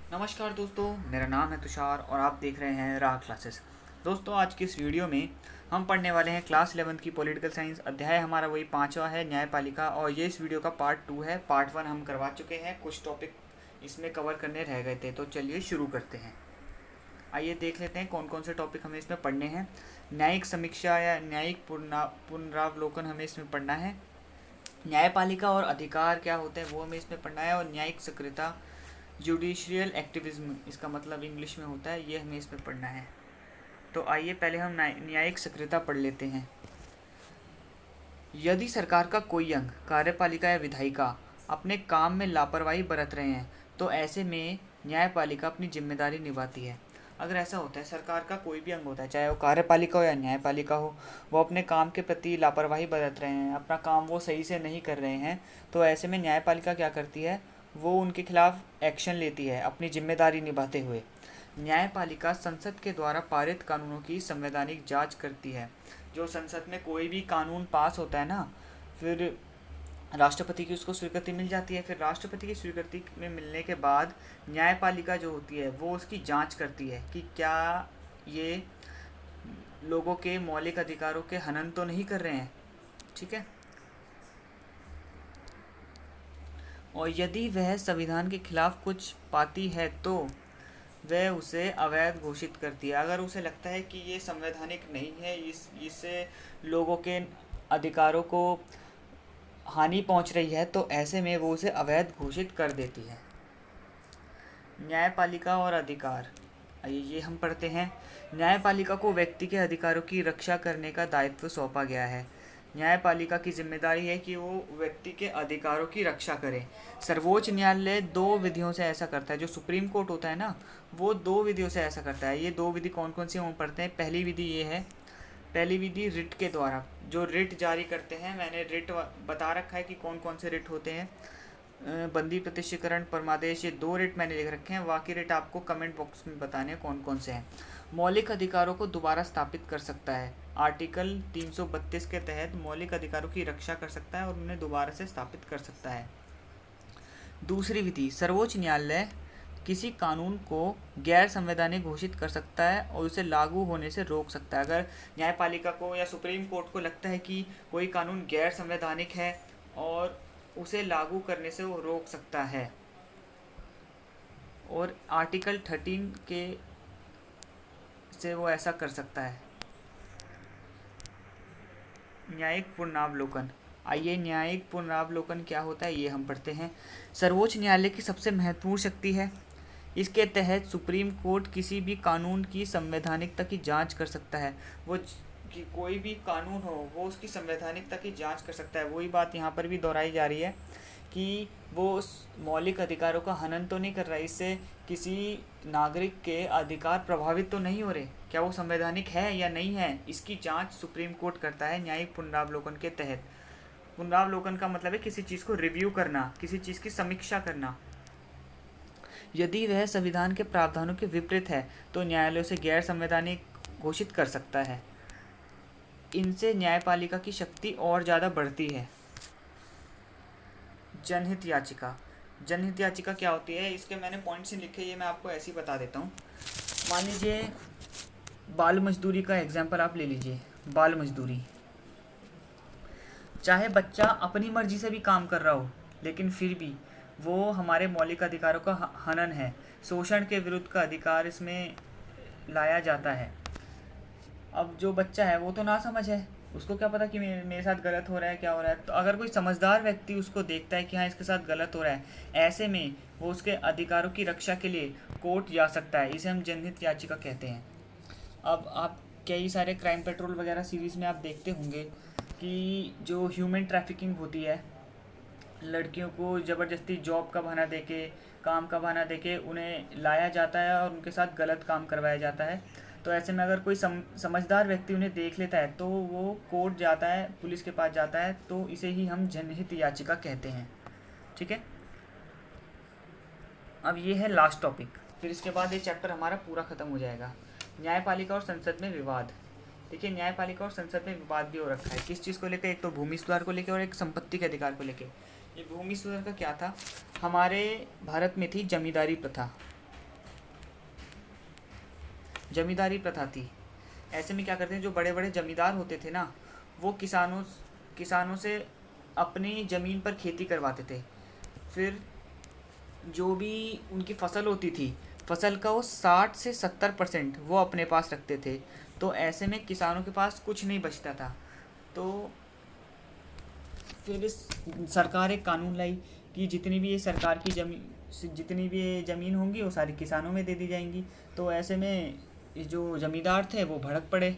नमस्कार दोस्तों, मेरा नाम है तुषार और आप देख रहे हैं राह क्लासेस। दोस्तों, आज की इस वीडियो में हम पढ़ने वाले हैं क्लास 11 की पॉलिटिकल साइंस। अध्याय हमारा वही पांचवा है, न्यायपालिका। और ये इस वीडियो का पार्ट 2 है। पार्ट 1 हम करवा चुके हैं, कुछ टॉपिक इसमें कवर करने रह गए थे। तो चलिए शुरू करते हैं। आइए देख लेते हैं कौन कौन से टॉपिक हमें इसमें पढ़ने हैं। न्यायिक समीक्षा या न्यायिक पुनरावलोकन हमें इसमें पढ़ना है। न्यायपालिका और अधिकार क्या होते हैं वो हमें इसमें पढ़ना है। और न्यायिक सक्रियता, जुडिशियल एक्टिविज्म इसका मतलब इंग्लिश में होता है, ये हमें इसमें पढ़ना है। तो आइए पहले हम न्यायिक सक्रियता पढ़ लेते हैं। यदि सरकार का कोई अंग, कार्यपालिका या विधायिका अपने काम में लापरवाही बरत रहे हैं तो ऐसे में न्यायपालिका अपनी जिम्मेदारी निभाती है। अगर ऐसा होता है, सरकार का कोई भी अंग होता है, चाहे वो कार्यपालिका हो या न्यायपालिका हो, वो अपने काम के प्रति लापरवाही बरत रहे हैं, अपना काम वो सही से नहीं कर रहे हैं, तो ऐसे में न्यायपालिका क्या करती है, वो उनके खिलाफ एक्शन लेती है अपनी जिम्मेदारी निभाते हुए। न्यायपालिका संसद के द्वारा पारित कानूनों की संवैधानिक जांच करती है। जो संसद में कोई भी कानून पास होता है ना, फिर राष्ट्रपति की उसको स्वीकृति मिल जाती है। फिर राष्ट्रपति की स्वीकृति में मिलने के बाद न्यायपालिका जो होती है वो उसकी जांच करती है कि क्या ये लोगों के मौलिक अधिकारों के हनन तो नहीं कर रहे हैं। ठीक है। और यदि वह संविधान के खिलाफ कुछ पाती है तो वह उसे अवैध घोषित करती है। अगर उसे लगता है कि ये संवैधानिक नहीं है, इससे लोगों के अधिकारों को हानि पहुंच रही है, तो ऐसे में वो उसे अवैध घोषित कर देती है। न्यायपालिका और अधिकार, आइए ये हम पढ़ते हैं। न्यायपालिका को व्यक्ति के अधिकारों की रक्षा करने का दायित्व सौंपा गया है। न्यायपालिका की जिम्मेदारी है कि वो व्यक्ति के अधिकारों की रक्षा करे। सर्वोच्च न्यायालय दो विधियों से ऐसा करता है। जो सुप्रीम कोर्ट होता है ना, वो दो विधियों से ऐसा करता है। ये दो विधि कौन कौन सी हम पढ़ते हैं। पहली विधि ये है, पहली विधि रिट के द्वारा, जो रिट जारी करते हैं। मैंने रिट बता रखा है कि कौन कौन से रिट होते हैं। बंदी, प्रतिष्ठीकरण, परमादेश, ये दो रिट मैंने लिख रखे हैं। बाकी रिट आपको कमेंट बॉक्स में बताने हैं कौन कौन से हैं। मौलिक अधिकारों को दोबारा स्थापित कर सकता है। आर्टिकल 332 के तहत मौलिक अधिकारों की रक्षा कर सकता है और उन्हें दोबारा से स्थापित कर सकता है। दूसरी विधि, सर्वोच्च न्यायालय किसी कानून को गैर संवैधानिक घोषित कर सकता है और उसे लागू होने से रोक सकता है। अगर न्यायपालिका को या सुप्रीम कोर्ट को लगता है कि कोई कानून गैर संवैधानिक है और उसे लागू करने से वो रोक सकता है। और आर्टिकल 13 के से वो ऐसा कर सकता है। न्यायिक पुनरावलोकन, आइए न्यायिक पुनरावलोकन क्या होता है ये हम पढ़ते हैं। सर्वोच्च न्यायालय की सबसे महत्वपूर्ण शक्ति है। इसके तहत सुप्रीम कोर्ट किसी भी कानून की संवैधानिकता की जांच कर सकता है। वो कि कोई भी कानून हो वो उसकी संवैधानिकता की जांच कर सकता है। वही बात यहाँ पर भी दोहराई जा रही है कि वो उस मौलिक अधिकारों का हनन तो नहीं कर रहा है, इससे किसी नागरिक के अधिकार प्रभावित तो नहीं हो रहे, क्या वो संवैधानिक है या नहीं है, इसकी जांच सुप्रीम कोर्ट करता है न्यायिक पुनरावलोकन के तहत। पुनरावलोकन का मतलब है किसी चीज़ को रिव्यू करना, किसी चीज़ की समीक्षा करना। यदि वह संविधान के प्रावधानों के विपरीत है तो न्यायालय उसे गैर संवैधानिक घोषित कर सकता है। इनसे न्यायपालिका की शक्ति और ज़्यादा बढ़ती है। जनहित याचिका, जनहित याचिका क्या होती है, इसके मैंने पॉइंट्स ही लिखे, ये मैं आपको ऐसे ही बता देता हूँ। मान लीजिए बाल मजदूरी का एग्जाम्पल आप ले लीजिए। बाल मजदूरी, चाहे बच्चा अपनी मर्जी से भी काम कर रहा हो, लेकिन फिर भी वो हमारे मौलिक अधिकारों का हनन है। शोषण के विरुद्ध का अधिकार इसमें लाया जाता है। अब जो बच्चा है वो तो ना समझ है, उसको क्या पता कि मेरे साथ गलत हो रहा है, क्या हो रहा है। तो अगर कोई समझदार व्यक्ति उसको देखता है कि हाँ इसके साथ गलत हो रहा है, ऐसे में वो उसके अधिकारों की रक्षा के लिए कोर्ट जा सकता है। इसे हम जनहित याचिका कहते हैं। अब आप कई सारे क्राइम पेट्रोल वगैरह सीरीज़ में आप देखते होंगे कि जो ह्यूमन ट्रैफिकिंग होती है, लड़कियों को ज़बरदस्ती जॉब का बहाना देके, काम का बहाना देके उन्हें लाया जाता है और उनके साथ गलत काम करवाया जाता है। तो ऐसे में अगर कोई समझदार व्यक्ति उन्हें देख लेता है तो वो कोर्ट जाता है, पुलिस के पास जाता है। तो इसे ही हम जनहित याचिका कहते हैं। ठीक है। अब ये है लास्ट टॉपिक, फिर इसके बाद ये चैप्टर हमारा पूरा ख़त्म हो जाएगा। न्यायपालिका और संसद में विवाद। देखिए, न्यायपालिका और संसद में विवाद भी हो रखा है। किस चीज़ को लेकर, एक तो भूमि सुधार को लेकर और एक संपत्ति के अधिकार को लेकर। ये भूमि सुधार का क्या था, हमारे भारत में थी जमींदारी प्रथा। जमींदारी प्रथा थी। ऐसे में क्या करते हैं, जो बड़े बड़े जमींदार होते थे ना, वो किसानों से अपनी ज़मीन पर खेती करवाते थे। फिर जो भी उनकी फसल होती थी, फसल का वो 60 से 70% वो अपने पास रखते थे। तो ऐसे में किसानों के पास कुछ नहीं बचता था। तो फिर इस सरकार एक कानून लाई कि जितनी भी ये सरकार की जितनी भी ये ज़मीन होंगी वो सारी किसानों में दे दी जाएंगी। तो ऐसे में ये जो ज़मींदार थे वो भड़क पड़े।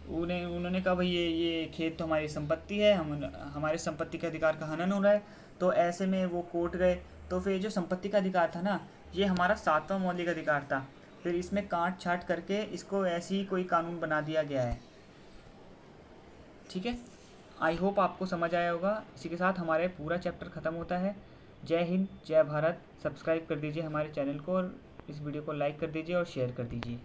उन्होंने कहा भाई ये खेत तो हमारी संपत्ति है, हम हमारे संपत्ति के अधिकार का हनन हो रहा है। तो ऐसे में वो कोर्ट गए। तो फिर जो संपत्ति का अधिकार था ना, ये हमारा 7वां मौलिक अधिकार था। फिर इसमें काट छाट करके इसको ऐसे ही कोई कानून बना दिया गया है। ठीक है, आई होप आपको समझ आया होगा। इसी के साथ हमारे पूरा चैप्टर ख़त्म होता है। जय हिंद, जय भारत। सब्सक्राइब कर दीजिए हमारे चैनल को और इस वीडियो को लाइक कर दीजिए और शेयर कर दीजिए।